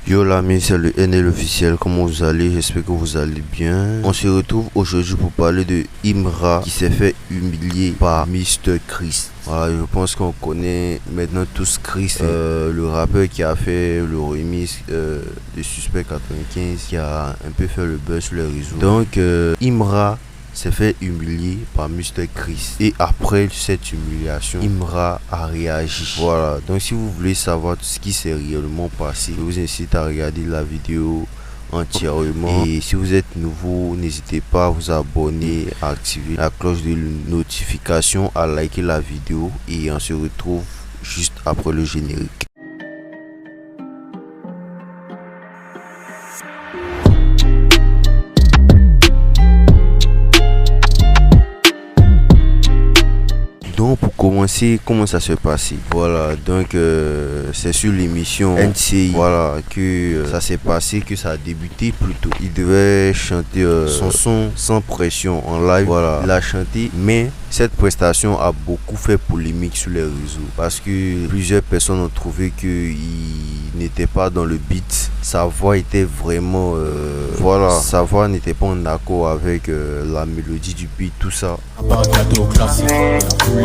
Yo l'ami, c'est le NL officiel, comment vous allez? J'espère que vous allez bien. On se retrouve aujourd'hui pour parler de Imra qui s'est fait humilier par Mr. Chris. Voilà, je pense qu'on connaît maintenant tous Chris, le rappeur qui a fait le remix de Suspect 95, qui a un peu fait le buzz sur les réseaux. Donc Imra s'est fait humilier par Mr. Chris. Et après cette humiliation, Imra a réagi. Voilà, donc si vous voulez savoir tout ce qui s'est réellement passé, je vous incite à regarder la vidéo entièrement. Et si vous êtes nouveau, n'hésitez pas à vous abonner, à activer la cloche de notification, à liker la vidéo. Et on se retrouve juste après le générique. Donc pour commencer, comment ça se passait? Voilà, donc c'est sur l'émission NCI, voilà, que ça s'est passé, que ça a débuté plutôt. Il devait chanter son son sans pression en live. Voilà, il a chanté, mais cette prestation a beaucoup fait polémique sur les réseaux parce que plusieurs personnes ont trouvé qu'il n'était pas dans le beat. Sa voix était vraiment voilà, sa voix n'était pas en accord avec la mélodie du beat, tout ça.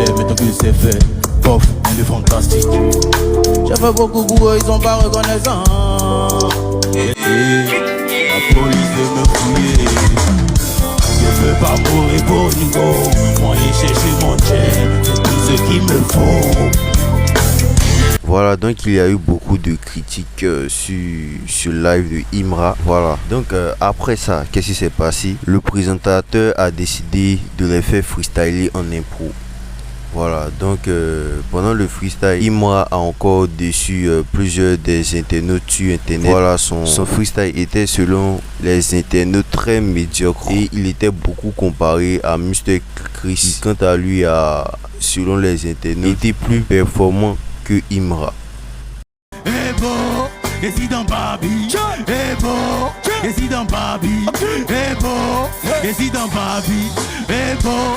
Maintenant que c'est fait, bof, il est fantastique. J'ai fait beaucoup pour eux, ils sont pas reconnaissants. La police veut me fouiller. Je veux pas mourir pour une go. Moi, j'ai cherché mon jet, c'est tout ce qu'il me faut. Voilà, donc il y a eu beaucoup de critiques sur live de Imra. Voilà, donc après ça, qu'est-ce qui s'est passé? Le présentateur a décidé de les faire freestyler en impro. Voilà, donc pendant le freestyle, Imra a encore déçu plusieurs des internautes sur internet. Voilà, son freestyle était selon les internautes très médiocre et il était beaucoup comparé à Mr. Chris, qui quant à lui a, selon les internautes, était plus performant que Imra. Eh bon, et si dans Babi, eh bon, et si dans Babi, eh bon, et si dans Babi, eh bon,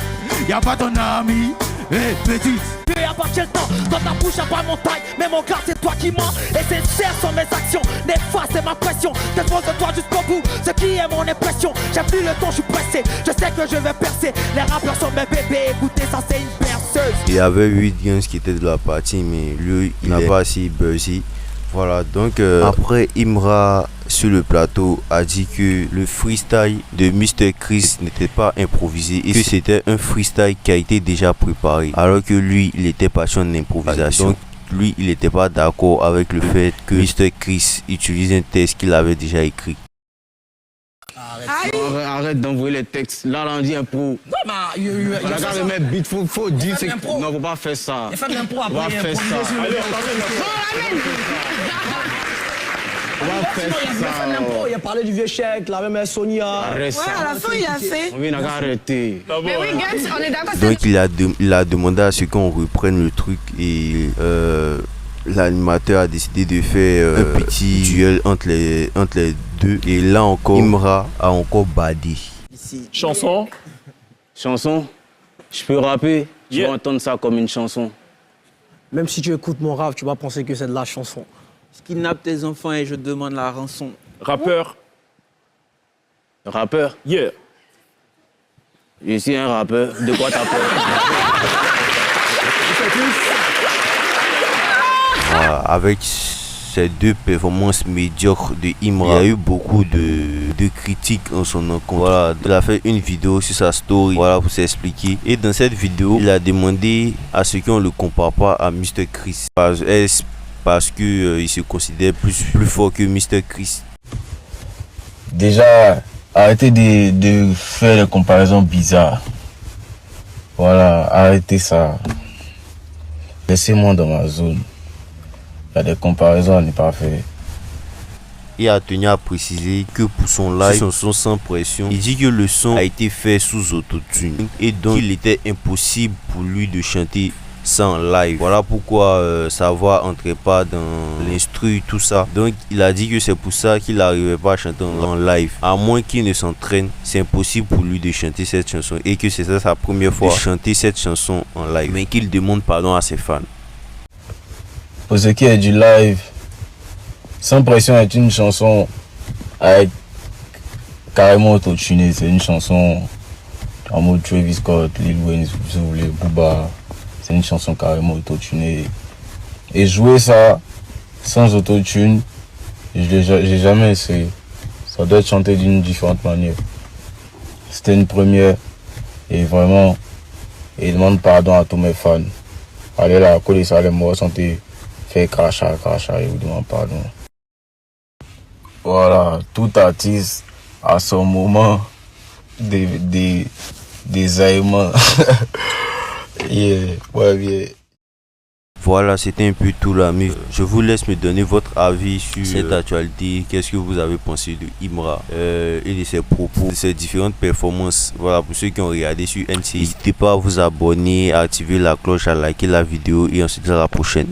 y'a pas ton ami. Hey, petite, à partir de temps, dans ta bouche y'a pas mon taille, mais mon gars c'est toi qui mens. Et sincère sont mes actions, néfaste c'est ma pression. Défense de toi jusqu'au bout, ce qui est mon impression. J'ai plus le temps, je suis pressé, je sais que je vais percer. Les rappeurs sont mes bébés, écoutez ça c'est une perceuse. Il y avait 8 gains qui étaient de la partie, mais lui il n'a pas assez buzzy. Voilà, donc après Imra sur le plateau a dit que le freestyle de Mr. Chris n'était pas improvisé et que c'était un freestyle qui a été déjà préparé, alors que lui il était parti en improvisation. Donc lui il n'était pas d'accord avec le fait que Mr. Chris utilise un texte qu'il avait déjà écrit. Arrête d'envoyer les textes. Là, on dit impro. Non, mais On a qu'à remettre beat, faut dire. Non, faut pas faire ça. il fait de l'impro après. On va faire ça. On va faire ça. Il a parlé du vieux chèque, la même Sonia. Arrête ça. à la fin, il a fait. On vient d'arrêter. Mais oui, Guns, on est d'accord. Donc il a demandé à ce qu'on reprenne le truc et l'animateur a décidé de faire un petit duel entre les deux. Et là encore, Imra a encore badé. Chanson. Chanson. Je peux rapper. Tu vas entendre ça comme une chanson. Même si tu écoutes mon rap, tu vas penser que c'est de la chanson. Je kidnappe tes enfants et je demande la rançon. Rappeur. Rappeur. Yeah. Je suis un rappeur. De quoi t'as peur? Avec ces deux performances médiocres de Imra, il y a eu beaucoup de critiques en son encontre. Voilà, il a fait une vidéo sur sa story, voilà, pour s'expliquer. Et dans cette vidéo, il a demandé à ce qu'on ne le compare pas à Mr. Chris. Parce que il se considère plus fort que Mr. Chris. Déjà, arrêtez de faire des comparaisons bizarres. Voilà, arrêtez ça. Laissez-moi dans ma zone. Il y a des comparaisons à ne pas faire. Il a tenu à préciser que pour son live, son son sans pression, il dit que le son a été fait sous autotune et donc il était impossible pour lui de chanter sans live. Voilà pourquoi sa voix entrait pas dans l'instru, tout ça. Donc il a dit que c'est pour ça qu'il n'arrivait pas à chanter en live. À moins qu'il ne s'entraîne, c'est impossible pour lui de chanter cette chanson et que c'était sa première fois de chanter cette chanson en live. Mais qu'il demande pardon à ses fans. Pour ce qui est du live, Sans pression est une chanson avec carrément auto-tunée. C'est une chanson en mode Travis Scott, Lil Wayne, si vous voulez, Booba. C'est une chanson carrément auto-tunée. Et jouer ça sans auto-tune, j'ai jamais essayé. Ça doit être chanté d'une différente manière. C'était une première. Et vraiment, et demande pardon à tous mes fans. Allez là, coller ça, les mots, santé, faire crachat, et vous demande pardon. Voilà, tout artiste a son moment des aimants. Voilà, c'était un peu tout l'ami. Je vous laisse me donner votre avis sur cette actualité. Qu'est-ce que vous avez pensé de Imra et de ses propos, de ses différentes performances. Voilà, pour ceux qui ont regardé sur NCI, n'hésitez pas à vous abonner, à activer la cloche, à liker la vidéo et on se dit à la prochaine.